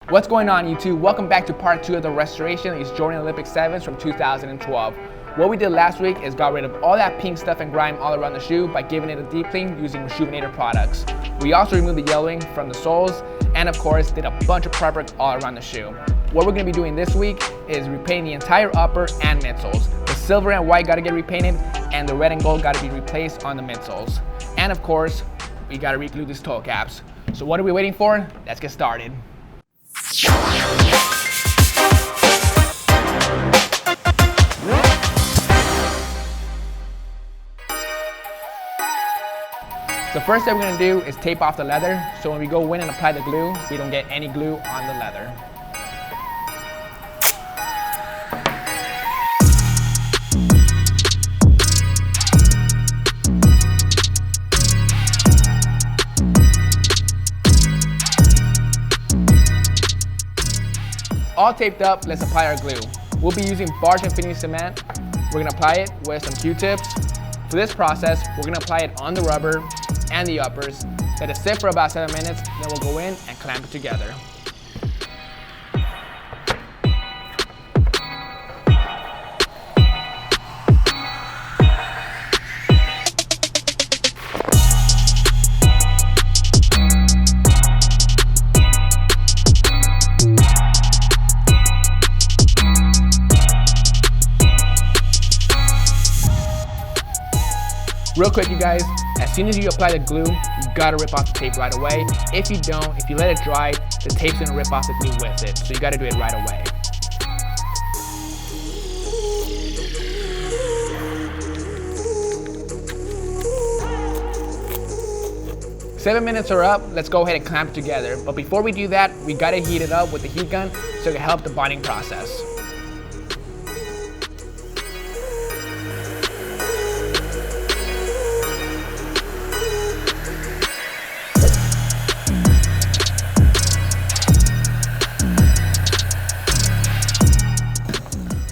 What's going on, YouTube? Welcome back to part 2 of the restoration of these Jordan Olympic 7s from 2012. What we did last week is got rid of all that pink stuff and grime all around the shoe by giving it a deep clean using Reshoevn8r products. We also removed the yellowing from the soles and of course did a bunch of prep work all around the shoe. What we're going to be doing this week is repainting the entire upper and midsoles. The silver and white got to get repainted and the red and gold got to be replaced on the midsoles. And of course, we got to reglue these toe caps. So what are we waiting for? Let's get started. The first thing we're going to do is tape off the leather, so when we go in and apply the glue, we don't get any glue on the leather. All taped up, let's apply our glue. We'll be using barge and fitting cement. We're going to apply it with some Q-tips. For this process, we're going to apply it on the rubber and the uppers. Let it sit for about 7 minutes, then we'll go in and clamp it together. Real quick, you guys, as soon as you apply the glue, you gotta rip off the tape right away. If you don't, if you let it dry, the tape's gonna rip off the glue with it. So you gotta do it right away. Seven minutes are up, let's go ahead and clamp it together. But before we do that, we gotta heat it up with the heat gun so it can help the bonding process.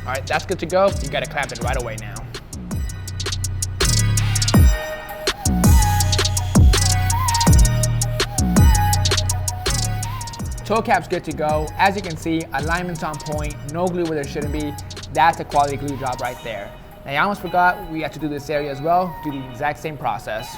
Alright, that's good to go. You gotta clamp it right away now. Toe cap's good to go. As you can see, alignment's on point, no glue where there shouldn't be. That's a quality glue job right there. Now I almost forgot, we have to do this area as well, do the exact same process.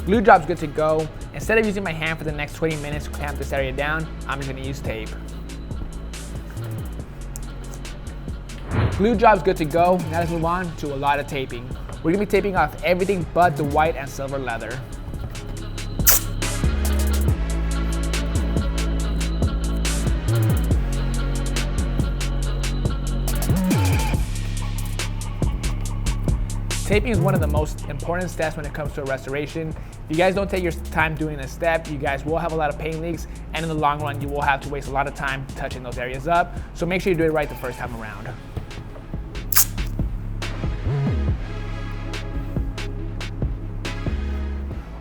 Glue job's good to go. Instead of using my hand for the next 20 minutes to clamp this area down, I'm just gonna use tape. Glue job's good to go. Now let's move on to a lot of taping. We're gonna be taping off everything but the white and silver leather. Taping is one of the most important steps when it comes to a restoration. If you guys don't take your time doing this step, you guys will have a lot of paint leaks, and in the long run, you will have to waste a lot of time touching those areas up. So make sure you do it right the first time around.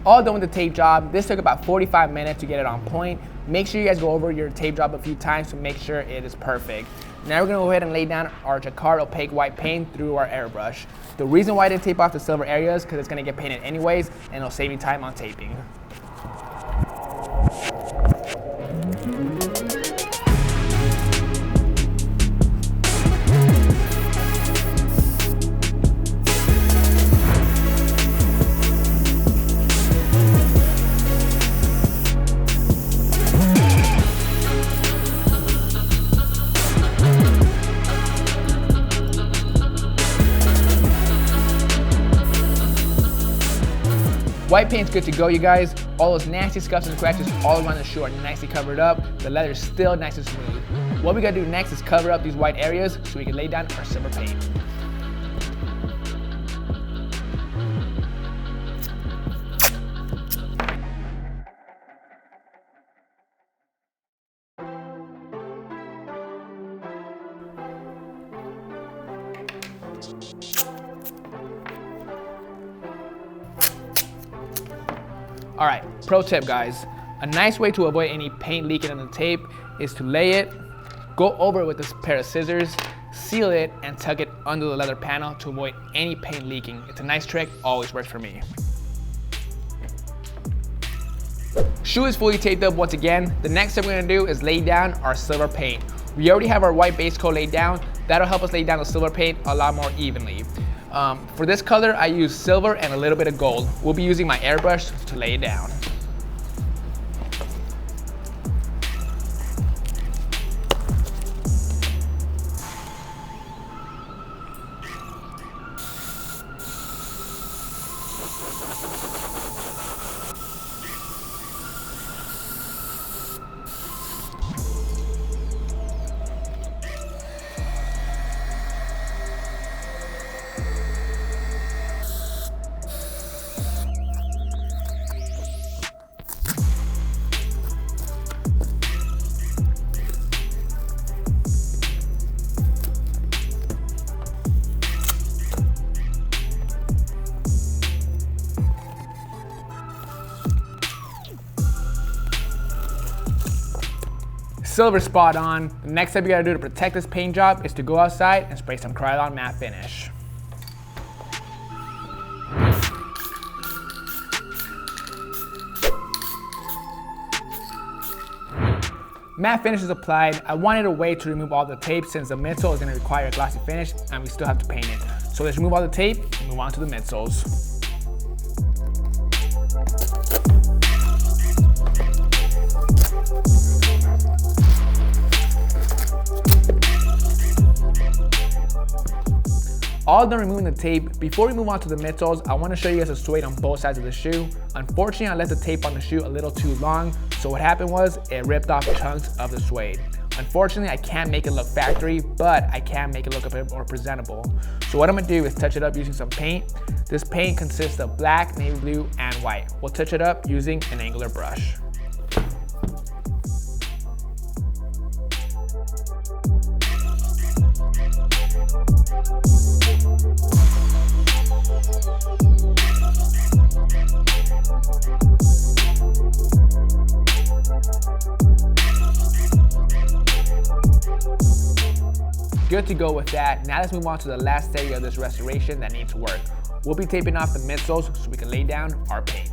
All done with the tape job. This took about 45 minutes to get it on point. Make sure you guys go over your tape job a few times to make sure it is perfect. Now we're gonna go ahead and lay down our jacquard opaque white paint through our airbrush. The reason why I didn't tape off the silver areas is because it's gonna get painted anyways, and it'll save you time on taping. White paint's good to go, you guys. All those nasty scuffs and scratches all around the shoe are nicely covered up. The leather's still nice and smooth. What we gotta do next is cover up these white areas so we can lay down our silver paint. All right, pro tip guys. A nice way to avoid any paint leaking on the tape is to lay it, go over it with this pair of scissors, seal it, and tuck it under the leather panel to avoid any paint leaking. It's a nice trick, always works for me. Shoe is fully taped up once again. The next step we're gonna do is lay down our silver paint. We already have our white base coat laid down. That'll help us lay down the silver paint a lot more evenly. For this color, I use silver and a little bit of gold. We'll be using my airbrush to lay it down. Silver spot on. The next step you gotta do to protect this paint job is to go outside and spray some Krylon matte finish. Matte finish is applied. I wanted a way to remove all the tape since the midsole is gonna require a glossy finish and we still have to paint it. So let's remove all the tape and move on to the midsoles. All done removing the tape. Before we move on to the midsoles, I want to show you guys the suede on both sides of the shoe. Unfortunately, I left the tape on the shoe a little too long, so what happened was it ripped off chunks of the suede. Unfortunately, I can't make it look factory, but I can make it look a bit more presentable. So what I'm gonna do is touch it up using some paint. This paint consists of black, navy blue, and white. We'll touch it up using an angular brush. Good to go with that. Now let's move on to the last area of this restoration that needs work. We'll be taping off the midsoles so we can lay down our paint.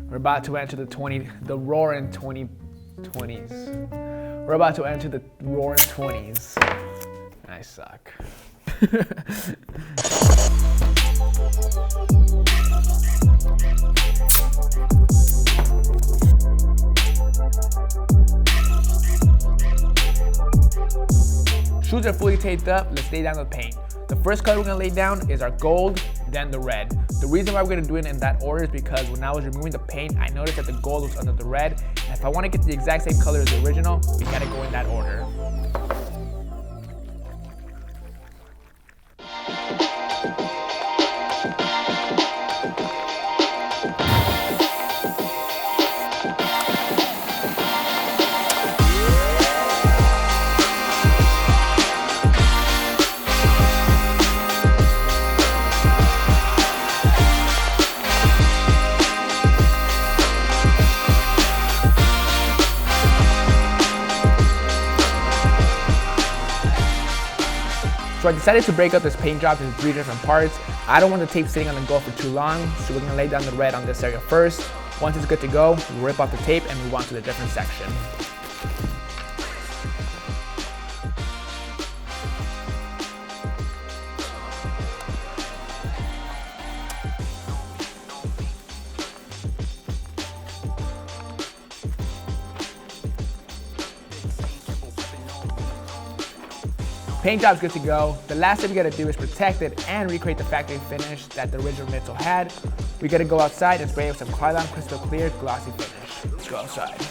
We're about to enter the roaring 2020s. We're about to enter the roaring 20s. I suck. Shoes are fully taped up. Let's lay down the paint. The first color we're gonna lay down is our gold, then the red. The reason why we're gonna do it in that order is because when I was removing the paint, I noticed that the gold was under the red. And if I wanna get the exact same color as the original, we gotta go in that order. So I decided to break up this paint job into 3 different parts. I don't want the tape sitting on the go for too long, so we're gonna lay down the red on this area first. Once it's good to go, we'll rip off the tape and move on to the different section. Paint job's good to go. The last thing we gotta do is protect it and recreate the factory finish that the original midsole had. We gotta go outside and spray it with some Krylon crystal clear glossy finish. Let's go outside.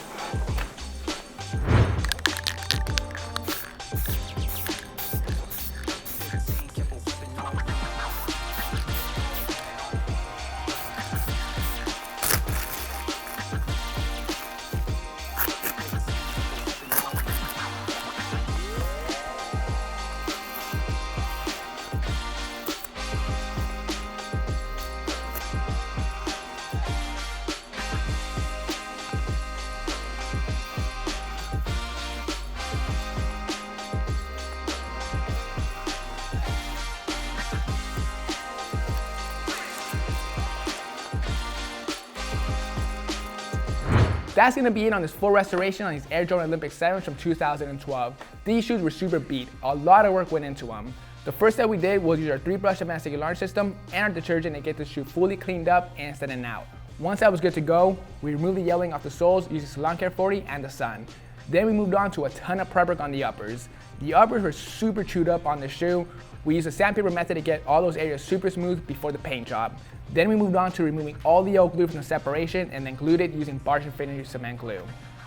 that's gonna be it on this full restoration on these Air Jordan Olympic 7s from 2012. These shoes were super beat. A lot of work went into them. The first step we did was use our 3-brush advanced enlarge system and our detergent to get the shoe fully cleaned up and thinning out. Once that was good to go, we removed the yellowing off the soles using Salon Care 40 and the sun. Then we moved on to a ton of prep work on the uppers. The uppers were super chewed up on the shoe. We used a sandpaper method to get all those areas super smooth before the paint job. Then we moved on to removing all the yellow glue from the separation and then glued it using Barge Infinity cement glue.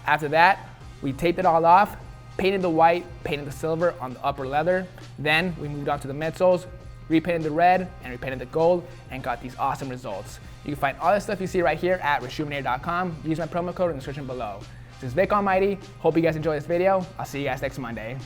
After that, we taped it all off, painted the white, painted the silver on the upper leather. Then we moved on to the midsoles, repainted the red and repainted the gold, and got these awesome results. You can find all the stuff you see right here at Reshoevn8r.com. Use my promo code in the description below. This is Vick. Hope you guys enjoyed this video. I'll see you guys next Monday.